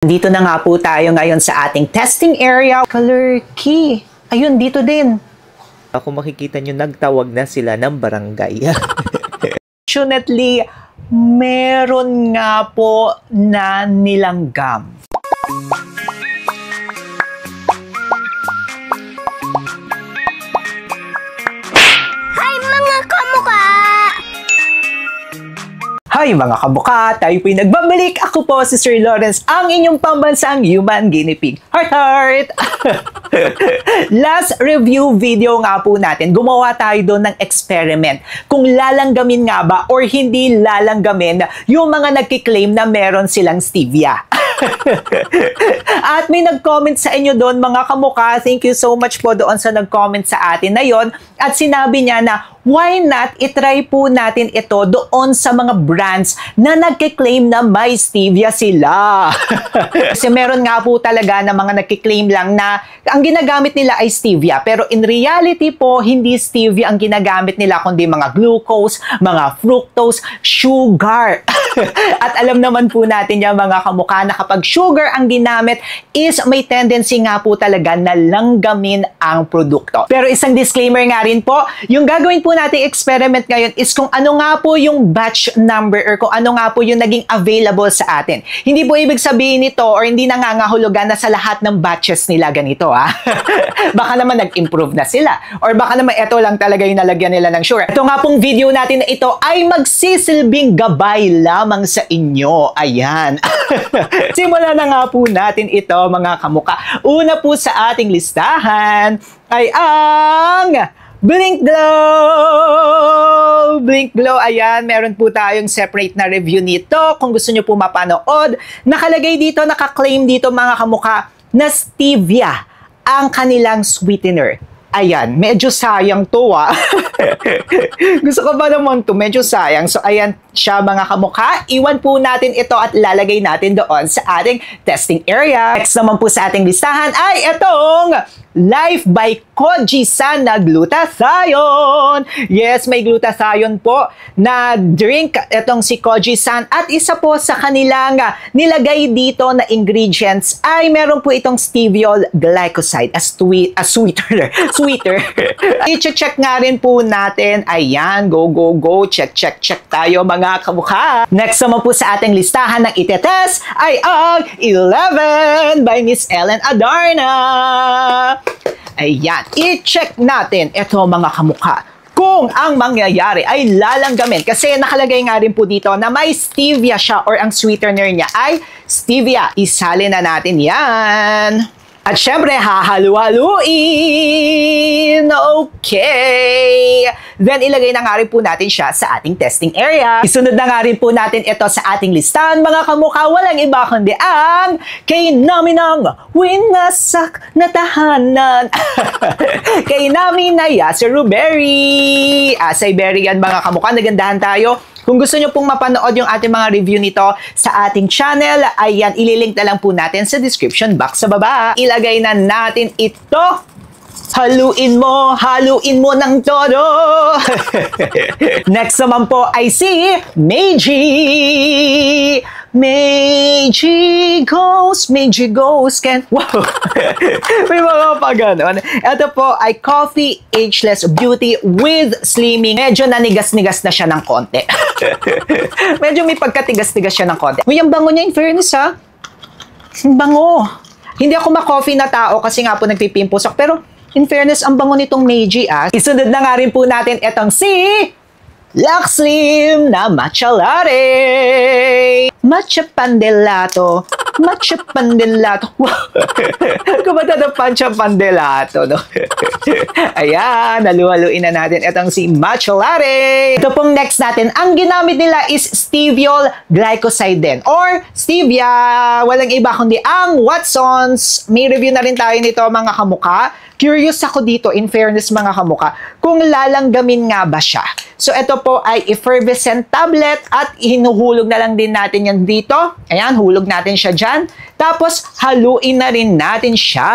Dito na nga po tayo ngayon sa ating testing area. Color key. Ayun, dito din. Ako makikita nyo, nagtawag na sila ng barangay. Fortunately, meron nga po na nilanggam. Hi mga kabuka! Tayo po'y nagbabalik. Ako po si Sir Lawrence, ang inyong pambansang human guinea pig. Heart, heart! Last review video nga po natin, gumawa tayo doon ng experiment. Kung lalanggamin nga ba or hindi lalanggamin yung mga nagkiklaim na meron silang stevia. At may nag-comment sa inyo doon mga kamuka. Thank you so much po doon sa nag-comment sa atin na yon. At sinabi niya na why not itry po natin ito doon sa mga brands na nagkiklaim na may stevia sila. Kasi meron nga po talaga na mga nagkiklaim lang na ang ginagamit nila ay stevia. Pero in reality po, hindi stevia ang ginagamit nila kundi mga glucose, mga fructose, sugar. At alam naman po natin yung mga kamukha na kapag sugar ang ginamit is may tendency nga po talaga na langgamin ang produkto. Pero isang disclaimer nga rin po, yung gagawin po nating experiment ngayon is kung ano nga po yung batch number or kung ano nga po yung naging available sa atin. Hindi po ibig sabihin nito or hindi nangangahulugan na sa lahat ng batches nila ganito ha. Baka naman nag-improve na sila or baka naman ito lang talaga yung nalagyan nila ng sugar. Ito nga pong video natin na ito ay magsisilbing gabay lamang sa inyo. Ayan. Simulan na nga po natin ito mga kamuka. Una po sa ating listahan ay ang Blink Glow! Blink Glow, ayan, meron po tayong separate na review nito. Kung gusto nyo po mapanood, nakalagay dito, nakaklaim dito mga kamuka na stevia ang kanilang sweetener. Ayan, medyo sayang to Gusto ko ba naman to? Medyo sayang. So, ayan siya mga kamukha. Iwan po natin ito at lalagay natin doon sa ating testing area. Next naman po sa ating listahan ay itong Life by Koji-san na glutathione. Yes, may glutathione po na drink itong si Koji-san. At isa po sa kanilang nilagay dito na ingredients ay meron po itong steviol glycoside, a sweeter. I-check nga rin po natin. Ayan, go. Check tayo mga kamukha. Next naman po sa ating listahan ng itetest ay ang 11 by Miss Ellen Adarna. Ayan, i-check natin ito mga kamukha. Kung ang mangyayari ay lalanggamin, kasi nakalagay nga rin po dito na may stevia siya or ang sweetener niya ay stevia. Isali na natin yan. At syempre, hahalu-haluin. Okay. Then, ilagay na nga rin po natin siya sa ating testing area. Isunod na nga rin po natin ito sa ating listahan. Mga kamukha, walang iba kundi ang kay namin ang winasak na tahanan. Kay namin na Yaceruberry. Asay-berry yan mga kamukha. Nagandahan tayo. Kung gusto nyo pong mapanood yung ating mga review nito sa ating channel, ayan, ililink na lang po natin sa description box sa baba. Ilagay na natin ito. Haluin mo ng todo. Next naman po ay si Meiji. Meiji Ghost can... Wow! May mga pa ganon. Ito po ay Coffee Ageless Beauty with Slimming. Medyo nanigas-nigas na siya ng konti. Medyo may pagkatigas-tigas siya ng konti. Uy, ang bango niya in fairness ha. Ang bango. Hindi ako ma-coffee na tao kasi nga po nagpipimples ako. Pero in fairness, ang bango nitong Meiji Isunod na nga rin po natin itong si Lux Slim na matcha latte. Matcha pandelato. Wow. Kumata na matcha pandelato, no? Ayan, halu-haluin na natin itong si matcha latte. Ito pong next natin, ang ginamit nila is steviol glycoside din. Or stevia, walang iba kundi ang Watsons. May review na rin tayo nito mga kamukha. Curious ako dito, in fairness mga kamukha, kung lalanggamin nga ba siya. So, ito po ay effervescent tablet at hinuhulog na lang din natin yan dito. Ayan, hulog natin siya dyan. Tapos, haluin na rin natin siya.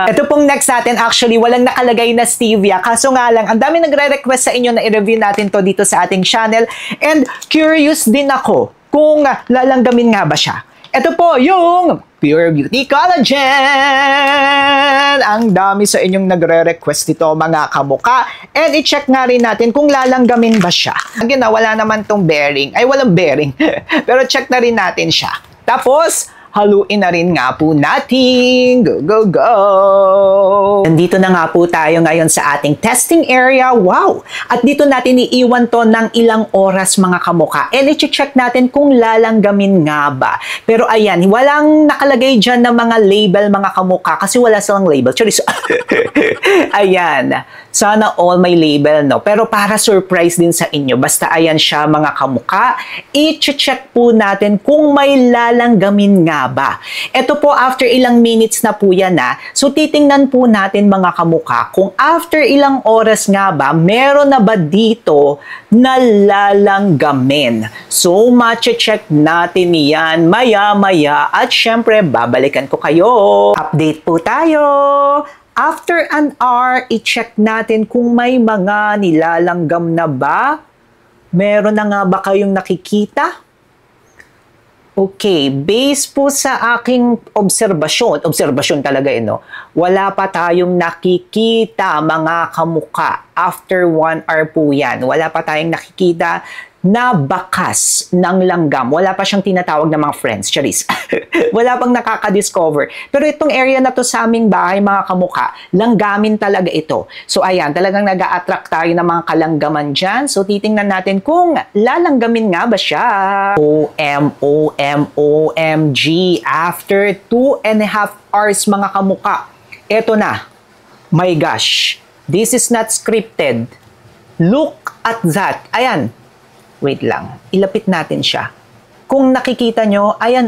Ito pong next natin, actually, walang nakalagay na stevia. Kaso nga lang, ang dami nagre-request sa inyo na i-review natin to dito sa ating channel. And curious din ako kung lalanggamin nga ba siya. Ito po yung Pure Beauty Collagen! Ang dami sa inyong nagre-request nito mga kamuka. And i-check nga rin natin kung lalanggamin ba siya. Again, wala naman tong bearing. Ay, walang bearing. Pero check na rin natin siya. Tapos, haluin na rin nga po natin. Go, go, go! Nandito na nga po tayo ngayon sa ating testing area. Wow! At dito natin iiwan to ng ilang oras mga kamuka. And i-check natin kung lalanggamin nga ba. Pero ayan, walang nakalagay dyan na mga label mga kamuka kasi wala silang label. Charis. Ayan. Sana all may label, no? Pero para surprise din sa inyo, basta ayan siya mga kamuka, i-check po natin kung may lalanggamin nga ba. Ito po, after ilang minutes na po yan na. So, titingnan po natin mga kamuka kung after ilang oras nga ba, meron na ba dito na lalanggamin. So, ma-check natin yan maya-maya at syempre, babalikan ko kayo. Update po tayo. After an hour, i-check natin kung may mga nilalanggam na ba. Meron na nga ba kayong nakikita? Okay, based po sa aking obserbasyon talaga no? Wala pa tayong nakikita mga kamuka. After 1 hour po yan, wala pa tayong nakikita na bakas ng langgam. Wala pa siyang tinatawag na mga friends. Charis. Wala pang nakaka-discover. Pero itong area na to sa aming bahay, mga kamuka, langgamin talaga ito. So ayan, talagang nag-a-attract tayo ng mga kalanggaman dyan. So titingnan natin kung lalanggamin nga ba siya. OMG. After 2.5 hours, mga kamuka, eto na. My gosh. This is not scripted. Look at that. Ayan. Wait lang, ilapit natin siya. Kung nakikita nyo, ayan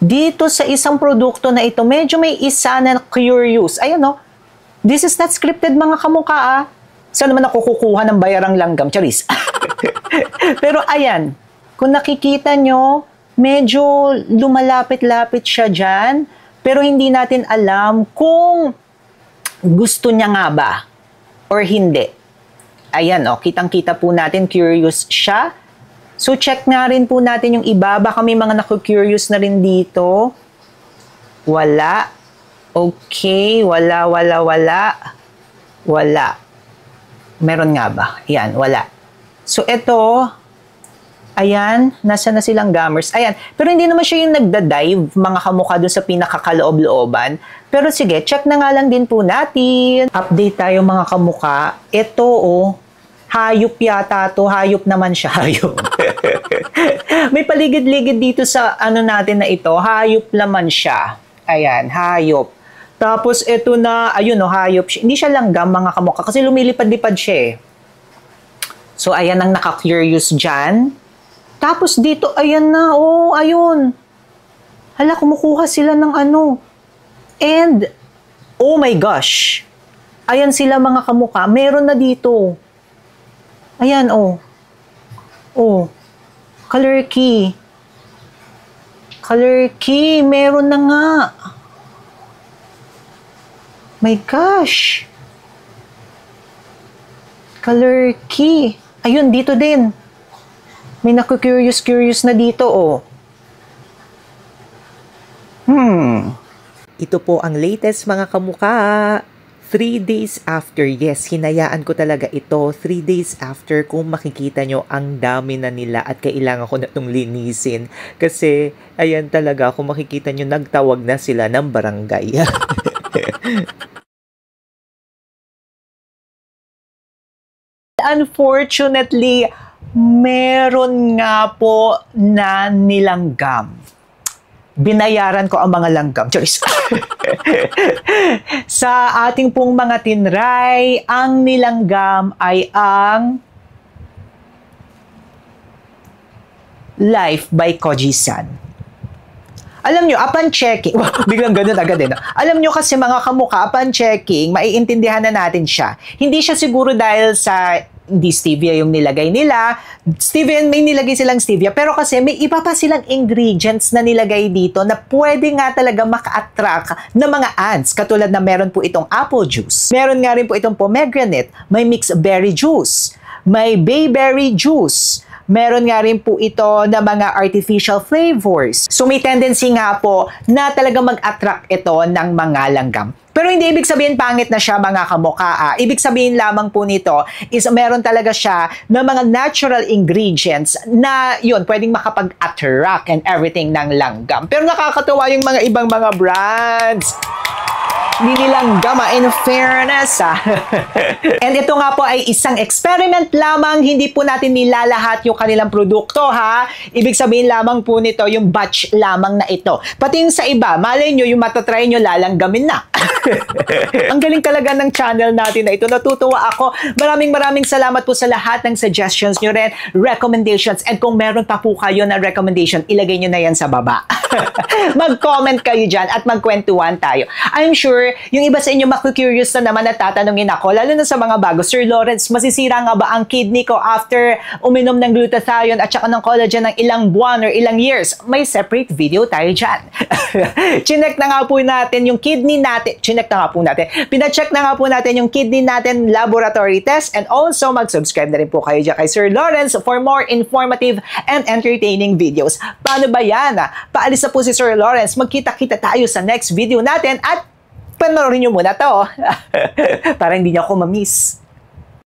dito sa isang produkto na ito, medyo may isa na curious. Ayan this is not scripted mga kamuka Saan naman ako kukuha ng bayarang langgam? Charis. Pero ayan, kung nakikita nyo, medyo lumalapit-lapit siya dyan, pero hindi natin alam kung gusto niya nga ba or hindi. Ayan, kitang-kita po natin, curious siya. So, check nga rin po natin yung iba. Baka may mga naku-curious na rin dito. Wala. Okay, wala. Wala. Meron nga ba? Ayan, wala. So, ito, ayan, nasa na silang gammers. Ayan, pero hindi naman siya yung nagda-dive, mga kamukha dun sa pinakakaloob-looban. Pero sige, check na nga lang din po natin. Update tayo mga kamukha. Ito, hayop yata to. Hayop naman siya. Hayop. May paligid-ligid dito sa natin na ito. Hayop naman siya. Ayan, hayop. Tapos ito na, ayun hayop. Hindi siya langgam mga kamukha kasi lumilipad-lipad siya So, ayan ang naka-curious dyan. Tapos dito, ayan na. Ayun. Hala, kumukuha sila ng And, oh my gosh. Ayan sila mga kamukha. Meron na dito. Ayan, color key. Color key. Meron na nga. My gosh. Color key. Ayun, dito din. May naku-curious na dito, Ito po ang latest mga kamuka. 3 days after, yes, hinayaan ko talaga ito. 3 days after, kung makikita nyo, ang dami na nila at kailangan ko na itong linisin. Kasi, ayan talaga, kung makikita nyo, nagtawag na sila ng barangay. Unfortunately, meron nga po na nilanggam. Binayaran ko ang mga langgam. Charis. Sa ating pong mga tinray, ang nilanggam ay ang Life by Koji-san. Alam nyo, upon checking, biglang ganun agad Alam nyo kasi mga kamukha, upon checking, maiintindihan na natin siya. Hindi siya siguro dahil sa hindi stevia yung nilagay nila. Stevia, may nilagay silang stevia. Pero kasi may iba pa silang ingredients na nilagay dito na pwede nga talaga maka-attract ng mga ads. Katulad na meron po itong apple juice. Meron nga rin po itong pomegranate. May mixed berry juice. May bayberry juice. Meron nga rin po ito na mga artificial flavors. So may tendency nga po na talaga mag-attract ito ng mga langgam. Pero hindi ibig sabihin pangit na siya mga kamuka. Ibig sabihin lamang po nito is meron talaga siya na mga natural ingredients na yun, pwedeng makapag-attract and everything ng langgam. Pero nakakatuwa yung mga ibang mga brands. Hindi nilang gama in fairness. And ito nga po ay isang experiment lamang, hindi po natin nilalahat yung kanilang produkto ha. Ibig sabihin lamang po nito yung batch lamang na ito. Pati yung sa iba, malay nyo yung matatry nyo lalanggamin na. Ang galing talaga ng channel natin na ito. Natutuwa ako. Maraming salamat po sa lahat ng suggestions nyo rin, recommendations, and kung meron pa po kayo na recommendation, ilagay nyo na yan sa baba. Mag-comment kayo dyan at magkwentuhan tayo. I'm sure yung iba sa inyo maku-curious na naman at tatanungin ako, lalo na sa mga bago, Sir Lawrence, masisira nga ba ang kidney ko after uminom ng glutathione at saka ng collagen ng ilang buwan or ilang years? May separate video tayo dyan. Chinek na nga po natin yung kidney natin. Pina-check na nga po natin yung kidney natin laboratory test, and also mag-subscribe na rin po kayo dyan kay Sir Lawrence for more informative and entertaining videos. Paano ba yan? Paalis na po si Sir Lawrence. Magkita-kita tayo sa next video natin at panoorin nyo muna to para hindi nyo ako ma-miss.